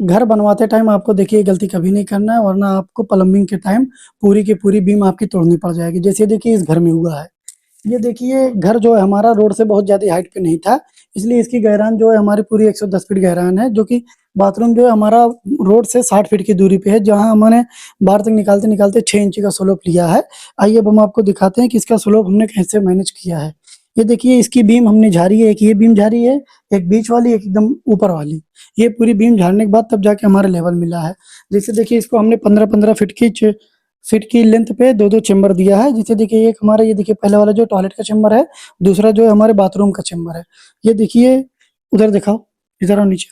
घर बनवाते टाइम आपको देखिए ये गलती कभी नहीं करना है, वरना आपको प्लम्बिंग के टाइम पूरी की पूरी बीम आपकी तोड़नी पड़ जाएगी। जैसे देखिए इस घर में हुआ है। ये देखिए घर जो है हमारा रोड से बहुत ज़्यादा हाइट पे नहीं था, इसलिए इसकी गहराई जो है हमारी पूरी 110 फीट गहराई है, जो कि बाथरूम जो है हमारा रोड से 60 फीट की दूरी पे है, जहाँ हमने बाहर तक निकालते-निकालते 6 इंची का स्लोप लिया है। आइए अब हम आपको दिखाते हैं कि इसका स्लोप हमने कैसे मैनेज किया है। ये देखिए इसकी बीम हमने झाड़ी है, एक ये बीम झाड़ी है, एक बीच वाली, एक एकदम ऊपर वाली। ये पूरी बीम झाड़ने के बाद तब जाके हमारा लेवल मिला है। जैसे देखिए इसको हमने 15-15 फीट की लेंथ पे 2-2 चेम्बर दिया है। जैसे देखिए एक हमारा ये देखिए पहले वाला जो टॉयलेट का चेम्बर है, दूसरा जो है हमारे बाथरूम का चेम्बर है। ये देखिए उधर दिखाओ, इधर आओ नीचे,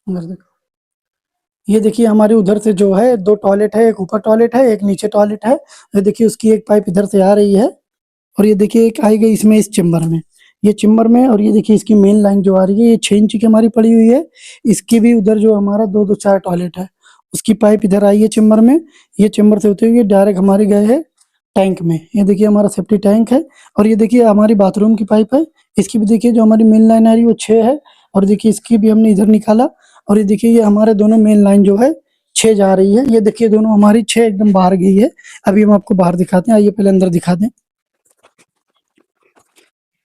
उधर देखो। ये देखिए हमारे उधर से जो है 2 टॉयलेट है, एक ऊपर टॉयलेट है, एक नीचे टॉयलेट है। ये देखिए उसकी एक पाइप इधर से आ रही है और ये देखिए एक आई गई इसमें इस चेम्बर में। ये चेम्बर में और ये देखिए इसकी मेन लाइन जो आ रही है, ये 6 इंची की हमारी पड़ी हुई है। इसकी भी उधर जो हमारा 2-2 4 टॉयलेट है, उसकी पाइप इधर आई है चेम्बर में। ये चेम्बर से होते हुए डायरेक्ट हमारी गए है टैंक में। ये देखिए हमारा सेफ्टी टैंक है और ये देखिए हमारी बाथरूम की पाइप है। इसकी भी देखिए जो हमारी मेन लाइन आ रही है वो 6 है और देखिए इसकी भी हमने इधर निकाला और ये देखिए ये हमारे दोनों मेन लाइन जो है 6 जा रही है। ये देखिए दोनों हमारी 6 एकदम बाहर गई है। अभी हम आपको बाहर दिखाते हैं, आइए पहले अंदर दिखा दें।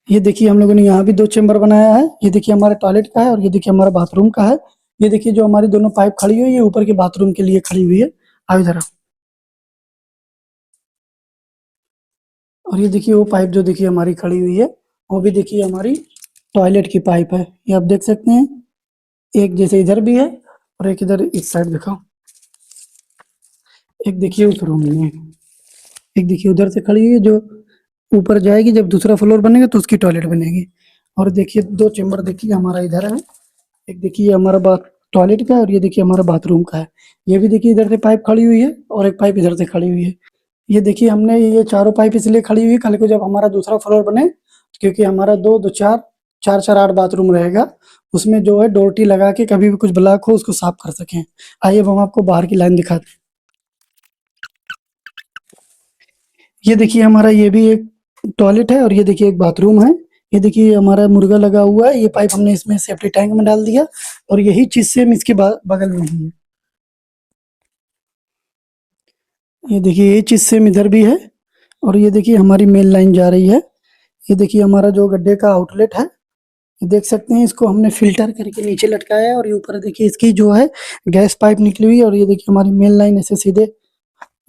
ये देखिए हम लोगों ने यहाँ भी 2 चेम्बर बनाया है। ये देखिए हमारे टॉयलेट का है और ये देखिए हमारा बाथरूम का है। ये देखिए जो हमारी दोनों पाइप खड़ी हुई है, ऊपर के बाथरूम के लिए खड़ी हुई है। आओ इधर आओ। और ये देखिए वो पाइप जो देखिए हमारी खड़ी हुई है, वो भी देखिए हमारी टॉयलेट की पाइप है। ये आप देख सकते हैं, एक जैसे इधर भी है और एक इधर इस साइड दिखाओ। एक देखिए उस रूम में है, एक देखिए उधर से खड़ी हुई है जो ऊपर जाएगी, जब दूसरा फ्लोर बनेगा तो उसकी टॉयलेट बनेगी। और देखिए 2 चेम्बर देखिए हमारा इधर है। एक देखिए हमारा बाथ टॉयलेट का है और ये देखिए हमारा बाथरूम का है। ये भी देखिए इधर से पाइप खड़ी हुई है और एक पाइप इधर से खड़ी हुई है। ये देखिए हमने ये चारों पाइप इसलिए खड़ी हुई है, कल को जब हमारा दूसरा फ्लोर बने, क्योंकि हमारा 2-2 4 4-4 8 बाथरूम रहेगा, उसमें जो है डोरटी लगा के कभी भी कुछ ब्लॉक हो उसको साफ कर सकें। आइए अब हम आपको बाहर की लाइन दिखाते हैं। ये देखिए हमारा ये भी एक टॉयलेट है और ये देखिए एक बाथरूम है। ये देखिए हमारा मुर्गा लगा हुआ है, ये पाइप हमने इसमें सेफ्टी टैंक में डाल दिया और यही चीज़ सेम इसके बगल में ही है। ये देखिए ये चीज़ सेम इधर भी है और ये देखिए हमारी मेन लाइन जा रही है। ये देखिए हमारा जो गड्ढे का आउटलेट है, ये देख सकते हैं, इसको हमने फ़िल्टर करके नीचे लटकाया है और ये ऊपर देखिए इसकी जो है गैस पाइप निकली हुई है और ये देखिए हमारी मेन लाइन ऐसे सीधे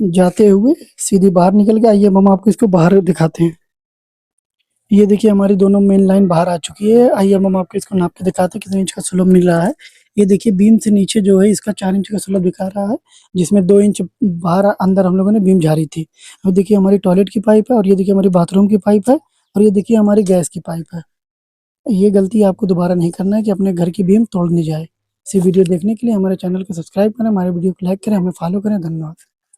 जाते हुए सीधी बाहर निकल के। आइए अब हम आपको इसको बाहर दिखाते हैं। ये देखिए हमारी दोनों मेन लाइन बाहर आ चुकी है। आइए अब हम आपको इसको नाप के दिखाते हैं कितने इंच का स्लोप मिल रहा है। ये देखिए बीम से नीचे जो है इसका 4 इंच का स्लोप दिखा रहा है, जिसमें 2 इंच बाहर अंदर हम लोगों ने बीम झाड़ी थी। अब देखिए हमारी टॉयलेट की पाइप है और ये देखिए हमारी बाथरूम की पाइप है और ये देखिए हमारी गैस की पाइप है। ये गलती आपको दोबारा नहीं करना है कि अपने घर की बीम तोड़ने जाए। इसी वीडियो देखने के लिए हमारे चैनल को सब्सक्राइब करें, हमारे वीडियो को लाइक करें, हमें फॉलो करें। धन्यवाद।